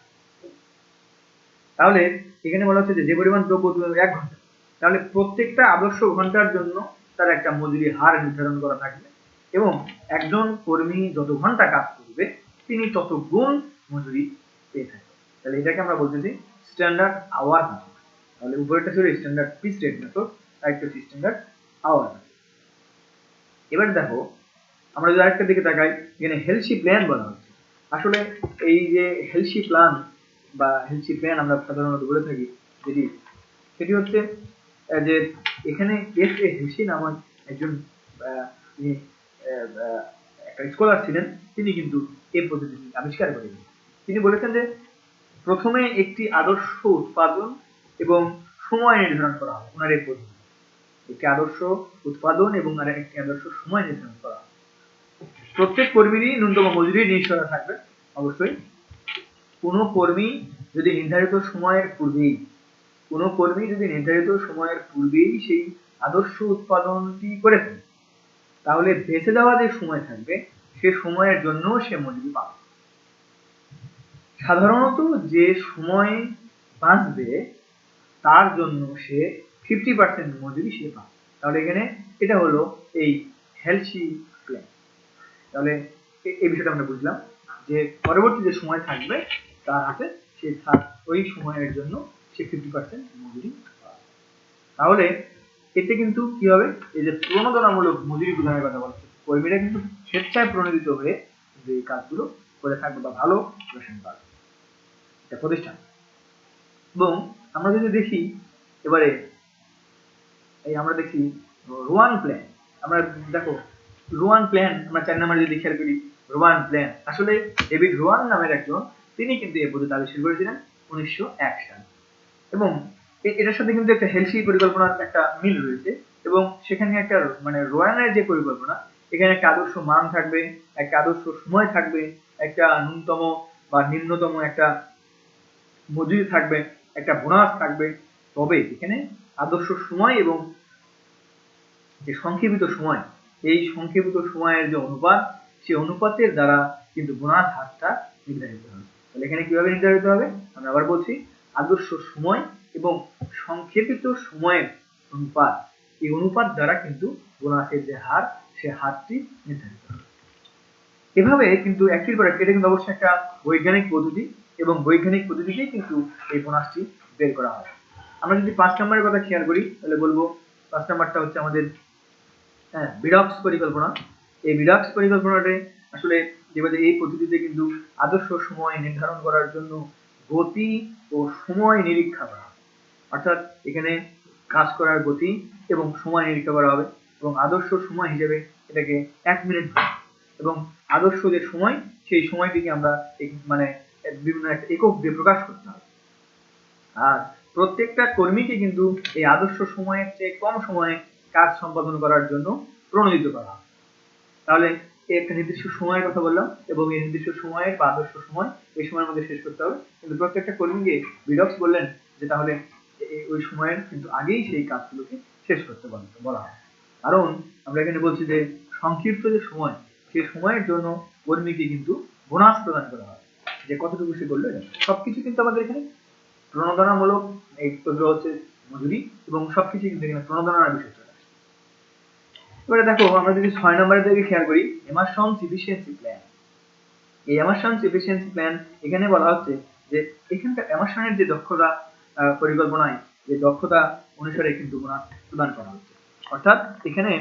তাহলে এখানে বলা হচ্ছে যে পরিমাণ দ্রব্য উৎপাদন 1 ঘন্টা, তাহলে প্রত্যেকটা আদর্শ ঘন্টার জন্য তার একটা মজুরি হার নির্ধারণ করা থাকবে এবং একজন কর্মী যত ঘন্টা কাজ করবে তিনি তত গুণ মজুরি পেয়ে থাকবে। তাহলে এটাকে আমরা বলতেছি স্ট্যান্ডার্ড আওয়ার মেথড। তাহলে উপরেরটা ছিল স্ট্যান্ডার্ড পিস রেট মেথড, আর একটা স্ট্যান্ডার্ড আওয়ার মেথড। এবার দেখো আমরা যদি আরেকটা দিকে তাকাই, এখানে হেলসি প্ল্যান বলা হচ্ছে। আসলে এই যে হেলসি প্ল্যান বা হেলসি প্ল্যান আমরা সাধারণত বলে থাকি যেটি, সেটি হচ্ছে যে এখানে এস এ হেলসি নামক একজন একটা স্কলার ছিলেন, তিনি কিন্তু এই পদ্ধতিটি আবিষ্কার করেছেন। তিনি বলেছেন যে প্রথমে একটি আদর্শ উৎপাদন এবং সময় নির্ধারণ করা হবে ওনার এই পদ্ধতি, একটি আদর্শ উৎপাদন এবং আর একটি আদর্শ সময় নির্ধারণ করা হবে। প্রত্যেক কর্মীরই ন্যূনতম মজুরি নিশ্চয়তা থাকবে অবশ্যই। কোনো কর্মী যদি নির্ধারিত সময়ের পূর্বেই সেই আদর্শ উৎপাদনটি করে ফেলে, তাহলে বেঁচে যাওয়া যে সময় থাকবে সে সময়ের জন্য সে মজুরি পাবে। সাধারণত যে সময় বাঁচবে তার জন্য সে 50% মজুরি সে পাবে। তাহলে এখানে এটা হলো এই হেলসি প্ল্যান। তাহলে এই বিষয়টা আমরা বুঝলাম যে পরবর্তী যে সময় থাকবে তার হাতে সে ওই সময়ের জন্য সে 50% মজুরি পাবে। তাহলে এতে কিন্তু কি হবে, এই যে প্রণোদনামূলক মজুরি প্রদানের কথা বলছে, কর্মীরা কিন্তু স্বেচ্ছায় প্রণোদিত হয়ে যে কাজগুলো করে থাকবে বা ভালো বেতন পাবে এটা প্রতিষ্ঠান। এবং আমরা যদি দেখি এবারে এই আমরা দেখি রোয়ান প্ল্যান। আমরা দেখো রোয়ান প্ল্যান আমরা 4 নম্বরে যদি খেয়াল করি, রোয়ান প্ল্যান আসলে ডেভিড রোয়ান নামের একজন, তিনি কিন্তু এই পদ্ধতি আবিষ্কার করেছিলেন 1901 সালে এবং এটার সাথে কিন্তু একটা হেলসি পরিকল্পনার একটা মিল রয়েছে এবং সেখানে একটা মানে রোয়ানের যে পরিকল্পনা, এখানে একটা আদর্শ মান থাকবে, একটা আদর্শ সময় থাকবে, একটা ন্যূনতম বা নিম্নতম একটা মজুরি থাকবে, একটা বোনাস থাকবে। তবে এখানে আদর্শ সময় এবং যে সংক্ষেপিত সময়, এই সংক্ষেপিত সময়ের যে অনুপাত, সেই অনুপাতের দ্বারা কিন্তু বোনাস হারটা নির্ধারিত হবে। তাহলে এখানে কিভাবে নির্ধারিত হবে, আমরা আবার বলছি আদর্শ সময় এবং সংক্ষেপিত সময়ের অনুপাত, এই অনুপাত দ্বারা কিন্তু বোনাসের যে হার সে হারটি নির্ধারিত হবে। এভাবে কিন্তু একটির পর একটা, এটা কিন্তু অবশ্যই একটা বৈজ্ঞানিক পদ্ধতি এবং বৈজ্ঞানিক পদ্ধতিতেই কিন্তু এই বোনাসটি বের করা হয়। আমরা যদি 5 নম্বরের কথা খেয়াল করি তাহলে বলবো 5 নম্বরটা হচ্ছে আমাদের বিডক্স পরিকল্পনা। এই বিডক্স পরিকল্পনাতে আসলে যেভাবে এই পদ্ধতিতে কিন্তু আদর্শ সময় নির্ধারণ করার জন্য গতি ও সময় নিরীক্ষা করা, অর্থাৎ এখানে কাজ করার গতি এবং সময় নিরীক্ষা করা হবে এবং আদর্শ সময় হিসেবে এটাকে 1 মিনিট এবং আদর্শ যে সময় সেই সময়টিকে আমরা মানে বিভিন্ন একটা একক দিয়ে প্রকাশ করতে হবে। আর প্রত্যেকটা কর্মীকে কিন্তু এই আদর্শ সময়ের চেয়ে কম সময়ে কাজ সম্পাদন করার জন্য প্রণোদিত করা হয়। তাহলে একটা নির্দিষ্ট সময়ের কথা বললাম এবং এই নির্দিষ্ট সময়ের বা আদর্শ সময় এই সময়ের মধ্যে শেষ করতে হবে, কিন্তু প্রত্যেকটা কর্মীকে বিডক্স বললেন যে তাহলে ওই সময়ের কিন্তু আগেই সেই কাজগুলোকে শেষ করতে বলা হয়। কারণ আমরা এখানে বলছি যে সংক্ষিপ্ত যে সময় সেই সময়ের জন্য কর্মীকে কিন্তু বোনাস প্রদান করা হয়, যে কতটুকু সে করলো সবকিছু কিন্তু আমাদের এখানে প্রণোদনামূলক, এইগুলো হচ্ছে মজুরি এবং সবকিছু কিন্তু এখানে প্রণোদনার বিষয় চলে আসে। এবারে দেখো আমরা যদি 6 নম্বরের দিকে খেয়াল করি, এমারসনস এফিসিয়েন্সি প্ল্যান। এই এমারসনস এফিসিয়েন্সি প্ল্যান এখানে বলা হচ্ছে যে এখানকার এমারসনের যে দক্ষতা পরিকল্পনায় যে দক্ষতা অনুসারে কিন্তু বোনাস প্রদান করা হচ্ছে। অর্থাৎ এখানে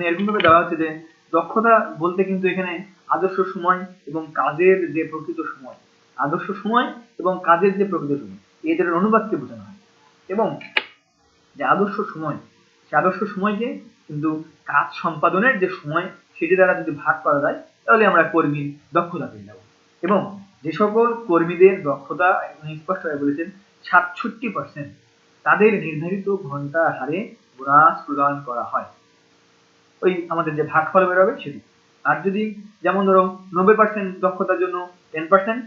এরকম ভাবে দেওয়া হচ্ছে যে দক্ষতা বলতে কিন্তু এখানে আদর্শ সময় এবং কাজের যে প্রকৃত সময়, আদর্শ সময় এবং কাজের যে প্রকৃত সময় এদের অনুপাতকে বোঝানো হয় এবং যে আদর্শ সময় সে আদর্শ সময়কে কিন্তু কাজ সম্পাদনের যে সময় সেটি দ্বারা যদি ভাগ করা যায় তাহলে আমরা কর্মীর দক্ষতা পেয়ে যাব। এবং যে সকল কর্মীদের দক্ষতা স্পষ্টভাবে বলেছেন 67% তাদের নির্ধারিত ঘন্টা হারে বোনাস প্রদান করা হয়, ওই আমাদের যে ভাগফল বেরোবে সেটি। আর যদি যেমন ধরো 90% দক্ষতার জন্য 10%,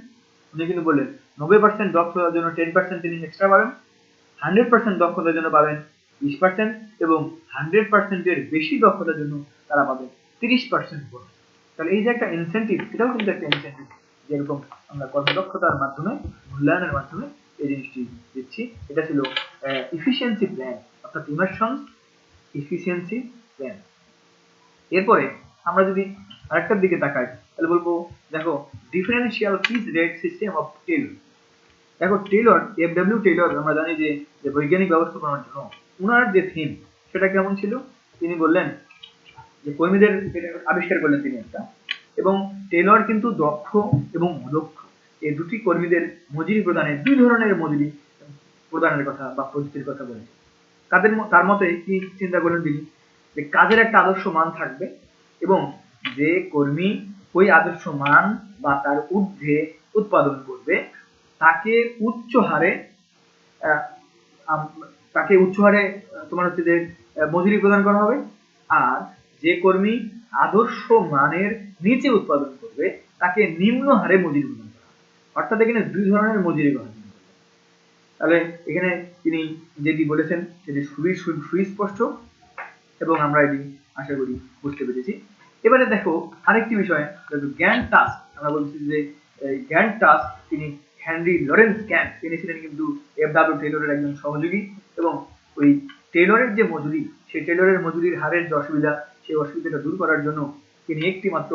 উনি কিন্তু বললেন 90% দক্ষতার জন্য 10% তিনি এক্সট্রা পাবেন, 100% দক্ষতার জন্য পাবেন 20% এবং 100% এর বেশি দক্ষতার জন্য তারা পাবে 30% বোনাস। তাহলে এই যে একটা ইনসেন্টিভ, এটাও কিন্তু একটা ইনসেন্টিভ, যেরকম আমরা কর্মদক্ষতার মাধ্যমে মূল্যায়নের মাধ্যমে এই জিনিসটি দিচ্ছি। এটা ছিল এফিসিয়েন্সি প্ল্যান, অর্থাৎ ইমারসনস এফিসিয়েন্সি প্ল্যান। এরপরে আমরা যদি আরেকটার দিকে তাকাই তাহলে বলবো দেখো differential fees rate system of Taylor. দেখো টেলর, এফডব্লিউ টেলর আমরা জানি যে বৈজ্ঞানিক ব্যবস্থাপনার জন্য ওনার যে থিম সেটা কেমন ছিল, তিনি বললেন যে কর্মীদের আবিষ্কার করলেন তিনি একটা, এবং টেলর কিন্তু দক্ষ এবং অদক্ষ এই দুটি কর্মীদের মজুরি প্রদানে 2 ধরনের মজুরি প্রদানের কথা বা পদ্ধতির কথা বলেন। তার মতে কি চিন্তা করলেন তিনি, যে কাজের একটা আদর্শ মান থাকবে এবং যে কর্মী ওই আদর্শ মান বা তার ঊর্ধ্বে উৎপাদন করবে তাকে উচ্চ হারে তোমার হচ্ছে যে মজুরি প্রদান করা হবে, আর যে কর্মী আদর্শ মানের নিচে উৎপাদন করবে তাকে নিম্ন হারে মজুরি প্রদান করা হবে। অর্থাৎ এখানে 2 ধরনের মজুরি কথা। তাহলে এখানে তিনি যেটি বলেছেন সেটি খুবই সুস্পষ্ট এবং আমরা এটি আশা করি বুঝতে পেরেছি। এবারে দেখো আরেকটি বিষয়, গ্যান্ট টাস্ক। আমরা বলছি যে গ্যান্ট টাস্ক তিনি হেনরি লরেন্স গ্যান্ট, তিনি ছিলেন কিন্তু এফডব্লিউ টেলরের একজন সহযোগী এবং ওই টেলরের যে মজুরি সেই টেলরের মজুরির হারের যে অসুবিধা সেই অসুবিধাটা দূর করার জন্য তিনি একটি মাত্র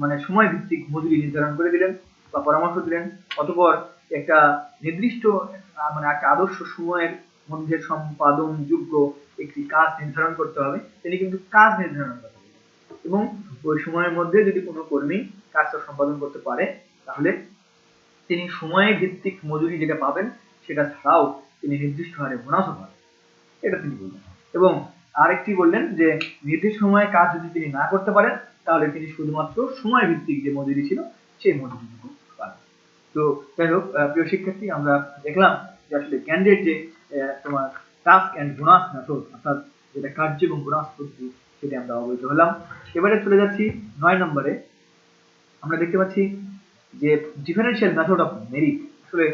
মানে সময় ভিত্তিক মজুরি নির্ধারণ করে দিলেন বা পরামর্শ দিলেন। অতঃপর একটা নির্দিষ্ট মানে একটা আদর্শ সময়ের মধ্যে সম্পাদনযোগ্য একটি কাজ নির্ধারণ করতে হবে, তিনি কিন্তু কাজ নির্ধারণ করতে হবে এবং ওই সময়ের মধ্যে যদি কোনো কর্মী কাজটা সম্পাদন করতে পারে তাহলে তিনি সময় ভিত্তিক মজুরি যেটা পাবেন সেটা ছাড়াও তিনি নির্দিষ্ট হারে বোনাসও পাবেন, এটা তিনি বললেন। এবং আরেকটি বললেন যে নির্দিষ্ট সময়ে কাজ যদি তিনি না করতে পারেন তাহলে তিনি শুধুমাত্র সময় ভিত্তিক যে মজুরি ছিল সেই মজুরিটুকু পাবেন। তো যাই হোক প্রিয় শিক্ষার্থী, আমরা দেখলাম যে আসলে ক্যান্ডিডেট যে তোমার টাস্ক এন্ড বোনাস মেথড, অর্থাৎ যেটা কার্য এবং বোনাস পদ্ধতি, সেটা আমরা অবগত হলাম। এবারে চলে যাচ্ছি 9 নম্বরে। আমরা দেখতে পাচ্ছি যে ডিফারেন্সিয়াল মেথড অফ মেরিট। আসলে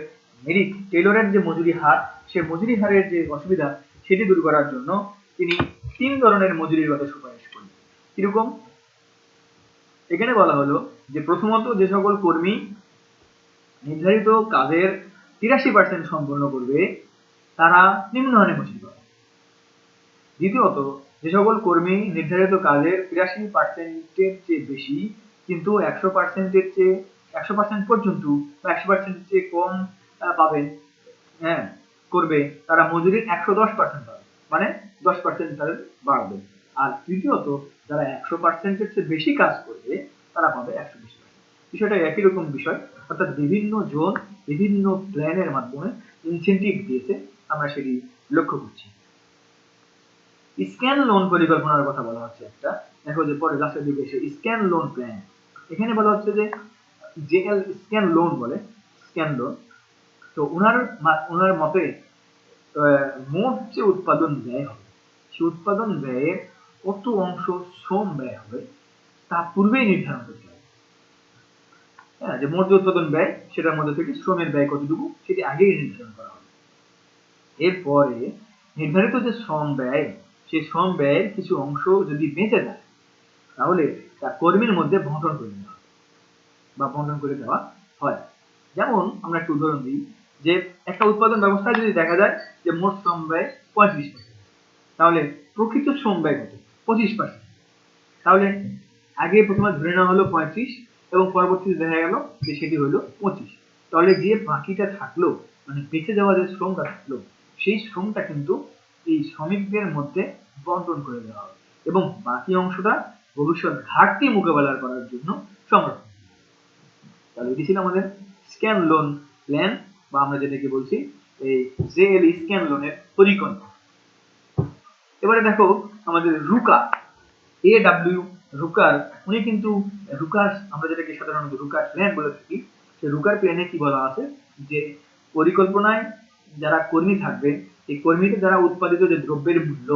মেরিট টেলরের যে মজুরি হার, সে মজুরি হারের যে অসুবিধা সেটি দূর করার জন্য তিনি 3 ধরনের মজুরির কথা সুপারিশ করলেন। কিরকম, এখানে বলা হলো যে প্রথমত যে সকল কর্মী নির্ধারিত কাজের 83% সম্পন্ন করবে তারা নিম্নহারে মজুরি পাবে। দ্বিতীয়ত যে সকল কর্মী নির্ধারিত কাজের 83%-এর চেয়ে বেশি কিন্তু 100%-এর চেয়ে 100% পর্যন্ত বা 100%-এর চেয়ে কম পাবেন করবে তারা মজুরির 110% পাবে, মানে 10% তাদের বাড়বে। আর তৃতীয়ত যারা 100%-এর চেয়ে বেশি কাজ করবে তারা পাবে 120%। বিষয়টা একই রকম বিষয়, অর্থাৎ বিভিন্ন জোন বিভিন্ন প্ল্যানের মাধ্যমে ইনসেন্টিভ দিয়েছে, আমরা সেটি লক্ষ্য করছি। স্ক্যান লোন পরিকল্পনার কথা বলা হচ্ছে একটা, দেখো যে পরে লাস্টের দিকে এসে স্ক্যান লোন প্ল্যান, এখানে বলা হচ্ছে যে জেএল স্ক্যান লোন বলে, স্ক্যান লোন। তো ওনার মতে মোট যে উৎপাদন ব্যয় হবে, সেই উৎপাদন ব্যয়ের কত অংশ শ্রম ব্যয় হবে তা পূর্বেই নির্ধারণ করতে হবে। হ্যাঁ, যে মোট যে উৎপাদন ব্যয় সেটার মধ্যে থেকে শ্রমের ব্যয় কতটুকু সেটি আগেই নির্ধারণ করা হবে। এরপরে নির্ধারিত যে শ্রম ব্যয়, সেই শ্রম ব্যয়ের কিছু অংশ যদি বেঁচে যায় তাহলে তা কর্মীর মধ্যে বন্টন করে দেওয়া বা বন্টন করে দেওয়া হয়। যেমন আমরা একটু উদাহরণ দিই, যে একটা উৎপাদন ব্যবস্থায় যদি দেখা যায় যে মোট শ্রম ব্যয় 35%, তাহলে প্রকৃত শ্রম ব্যয় কত? 25%। তাহলে আগে প্রথমে ধরে নেওয়া হলো 35 এবং পরবর্তীতে দেখা গেল যে সেটি হলো 25। তাহলে যে বাকিটা থাকলো, মানে বেঁচে যাওয়া যে শ্রমটা থাকলো, সেই শ্রমটা কিন্তু এই শ্রমিকদের মধ্যে বন্টন করে দেওয়া হবে এবং বাকি অংশটা ভবিষ্যৎ ঘাটতি মোকাবেলা করার জন্য সংরক্ষণ। তাহলে এটি ছিল আমাদের স্ক্যান লোন প্ল্যান, বা আমরা যেটাকে বলছি এই জেএল স্ক্যান লোনের পরিকল্পনা। এবারে দেখো আমাদের রুকা, AW রুকার, উনি কিন্তু রুকার, আমরা যেটাকে সাধারণত রুকার প্ল্যান বলে থাকি, সেই রুকার প্ল্যানে কি বলা আছে যে পরিকল্পনায় যারা কর্মী থাকবে, এই কর্মীদের দ্বারা উৎপাদিত যে দ্রব্যের মূল্য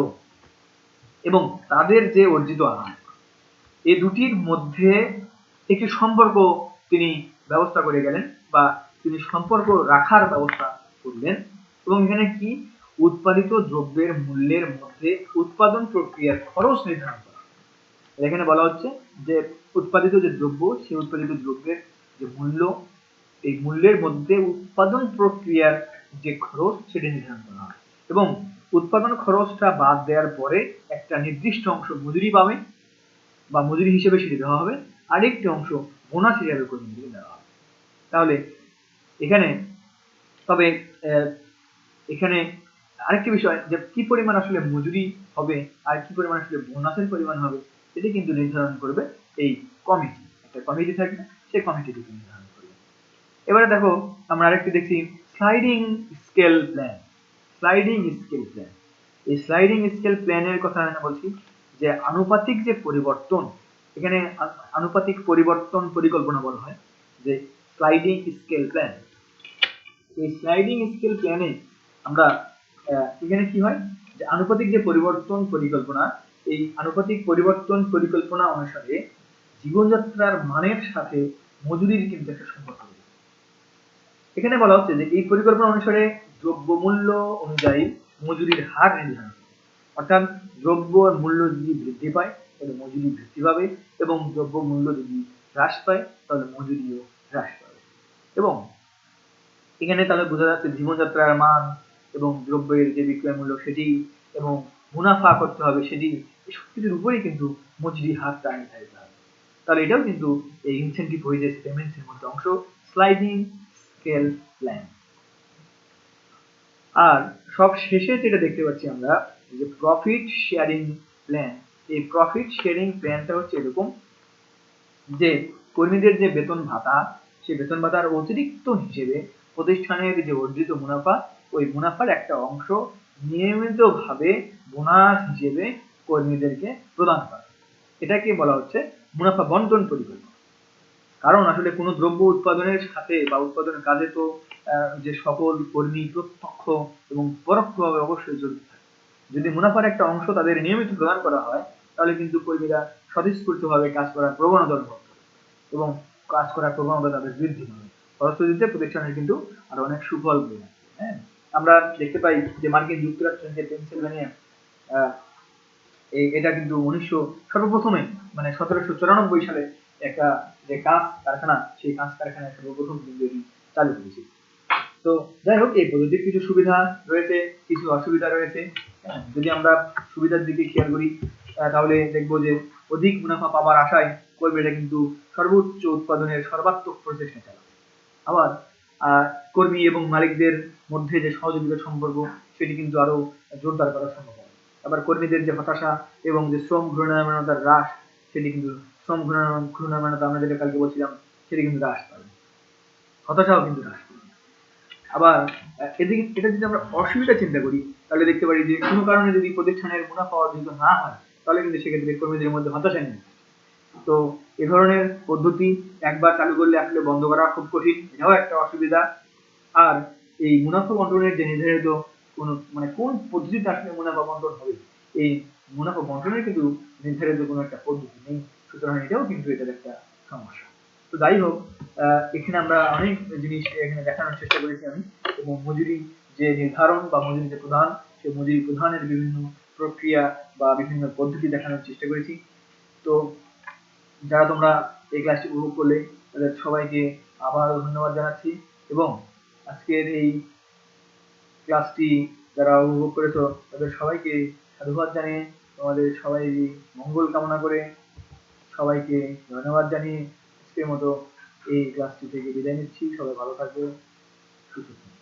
এবং তাদের যে অর্জিত আয়, এই দুটির মধ্যে একটি সম্পর্ক তিনি ব্যবস্থা করে গেলেন, বা তিনি সম্পর্ক রাখার ব্যবস্থা করলেন। এবং এখানে কি উৎপাদিত দ্রব্যের মূল্যের মধ্যে উৎপাদন প্রক্রিয়ার খরচ নির্ধারণ করা। এখানে বলা হচ্ছে যে উৎপাদিত যে দ্রব্য, সেই উৎপাদিত দ্রব্যের যে মূল্য, এই মূল্যের মধ্যে উৎপাদন প্রক্রিয়ার যে খরচ সেটি নির্ধারণ করা হয় এবং উৎপাদন খরচটা বাদ দেওয়ার পরে একটা নির্দিষ্ট অংশ মজুরি পাবে বা মজুরি হিসেবে সেটি দেওয়া হবে, আরেকটি অংশ বোনাস হিসেবে কর্মীদেরকে দেওয়া হবে। তাহলে এখানে তবে এখানে আরেকটি বিষয়, যে কি পরিমাণ আসলে মজুরি হবে আর কি পরিমাণ আসলে বোনাসের পরিমাণ হবে, এটি কিন্তু নির্ধারণ করবে এই কমিটি। একটা কমিটি থাকবে, সেই কমিটি কিন্তু নির্ধারণ করবে। এবারে দেখো আমরা আরেকটি দেখছি sliding scale plan. Sliding scale plan, এই স্লাইডিং স্কেল প্ল্যানের কথা আমি বলছি যে আনুপাতিক যে পরিবর্তন, এখানে আনুপাতিক পরিবর্তন পরিকল্পনা বলা হয় যে স্লাইডিং স্কেল প্ল্যান। এই স্লাইডিং স্কেল প্ল্যানে আমরা এখানে কি হয় যে আনুপাতিক যে পরিবর্তন পরিকল্পনা, এই আনুপাতিক পরিবর্তন পরিকল্পনা অনুসারে জীবনযাত্রার মানের সাথে মজুরির কিন্তু একটা সম্পর্ক রয়েছে। এখানে বলা হচ্ছে যে এই পরিকল্পনা অনুসারে দ্রব্যমূল্য অনুযায়ী মজুরির হার নির্ধারণ, অর্থাৎ দ্রব্য মূল্য যদি বৃদ্ধি পায় তাহলে মজুরি বৃদ্ধি পাবে এবং দ্রব্য মূল্য যদি হ্রাস পায় তাহলে মজুরিও হ্রাস পাবে। এবং এখানে তাহলে বোঝা যাচ্ছে জীবনযাত্রার মান এবং দ্রব্যের যে বিক্রয় মূল্য সেটি এবং মুনাফা করতে হবে সেটি, এই সবকিছুর উপরেই কিন্তু মজুরি হারটা নির্ধারিত হবে। তাহলে এটাও কিন্তু এই ইনসেন্টিভ ওয়েজেস পেমেন্টস এর মধ্যে অংশ, স্লাইডিং স্কেল প্ল্যান। আর সব শেষে যেটা দেখতে পাচ্ছি আমরা যে প্রফিট শেয়ারিং প্ল্যান। এই প্রফিট শেয়ারিং প্ল্যানটা হচ্ছে এরকম যে কর্মীদের যে বেতন ভাতা, সেই বেতন ভাতার অতিরিক্ত হিসেবে প্রতিষ্ঠানের যে অর্জিত মুনাফা, ওই মুনাফার একটা অংশ নিয়মিতভাবে বোনাস হিসেবে কর্মীদেরকে প্রদান করা। এটাকে বলা হচ্ছে মুনাফা বন্টন পরিকল্পনা। কারণ আসলে কোনো দ্রব্য উৎপাদনের সাথে বা উৎপাদনের কাজে তো যে সকল কর্মী প্রত্যক্ষ এবং পরোক্ষভাবে অবশ্যই জড়িত থাকে। যদি মুনাফার একটা অংশ তাদের নিয়মিত প্রদান করা হয় তাহলে কিন্তু কর্মীরা স্বতঃস্ফূর্তভাবে কাজ করার প্রবণতা অনুভব করে এবং কাজ করার প্রবণতা তাদের বৃদ্ধি পাবে। ফলশ্রুতিতে প্রতিষ্ঠানের কিন্তু আরো অনেক সুফল পেয়ে যাচ্ছে। হ্যাঁ, আমরা দেখতে পাই যে মার্কিন যুক্তরাষ্ট্রের যে পেনসিলভেনিয়া, এটা কিন্তু সর্বপ্রথমে মানে 1794 সালে একটা যে কাঁচ কারখানা, সেই কাঁচ কারখানায় সর্বপ্রথম কিন্তু এটি চালু করেছিল। তো যাই হোক, এই পদ্ধতির কিছু সুবিধা রয়েছে, কিছু অসুবিধা রয়েছে। যদি আমরা সুবিধার দিকে খেয়াল করি তাহলে দেখবো যে অধিক মুনাফা পাওয়ার আশায় কর্মীরা কিন্তু সর্বোচ্চ উৎপাদনের সর্বাত্মক প্রচেষ্টা চালায়। আবার কর্মী এবং মালিকদের মধ্যে যে সহযোগিতার সম্পর্ক সেটি কিন্তু আরো জোরদার করা সম্ভব হয়। আবার কর্মীদের যে হতাশা এবং যে শ্রম ঘূর্ণায়মানতার হ্রাস, সেটি কিন্তু শ্রম ঘূর্ণায়মানতা আমরা যেটা কালকে বলছিলাম সেটি কিন্তু হ্রাস পাবে, হতাশাও কিন্তু হ্রাস পাবে। আবার এদিকে এটা যদি আমরা অসুবিধা চিন্তা করি তাহলে দেখতে পারি যে কোনো কারণে যদি প্রতিষ্ঠানের মুনাফা অর্জিত না হয় তাহলে কিন্তু সেক্ষেত্রে কর্মীদের মধ্যে হতাশা নেই। তো এ ধরনের পদ্ধতি একবার চালু করলে আসলে বন্ধ করা খুব কঠিন, এটাও একটা অসুবিধা। আর এই মুনাফা বন্টনের যে নির্ধারিত কোন মানে কোন পদ্ধতিতে আসলে মুনাফা বন্টন হবে, এই মুনাফা বন্টনের কিন্তু নির্ধারিত কোনো একটা পদ্ধতি নেই, সুতরাং এটাও কিন্তু এটার একটা সমস্যা। তো যাই হোক, এখানে আমরা অনেক জিনিস এখানে দেখানোর চেষ্টা করেছি আমি, এবং মজুরি যে নির্ধারণ বা মজুরি যে প্রদান, সেই মজুরি প্রদানের বিভিন্ন প্রক্রিয়া বা বিভিন্ন পদ্ধতি দেখানোর চেষ্টা করেছি। তো যারা তোমরা এই ক্লাসটি উপভোগ করলে তাদের সবাইকে আবারও ধন্যবাদ জানাচ্ছি, এবং আজকের এই ক্লাসটি যারা উপভোগ করেছো তাদের সবাইকে সাধুবাদ জানিয়ে, তোমাদের সবাই মঙ্গল কামনা করে, সবাইকে ধন্যবাদ জানিয়ে আজকের মতো এই ক্লাসটি থেকে বিদায় নিচ্ছি। সবাই ভালো থাকবে, সুস্থ থাকবে।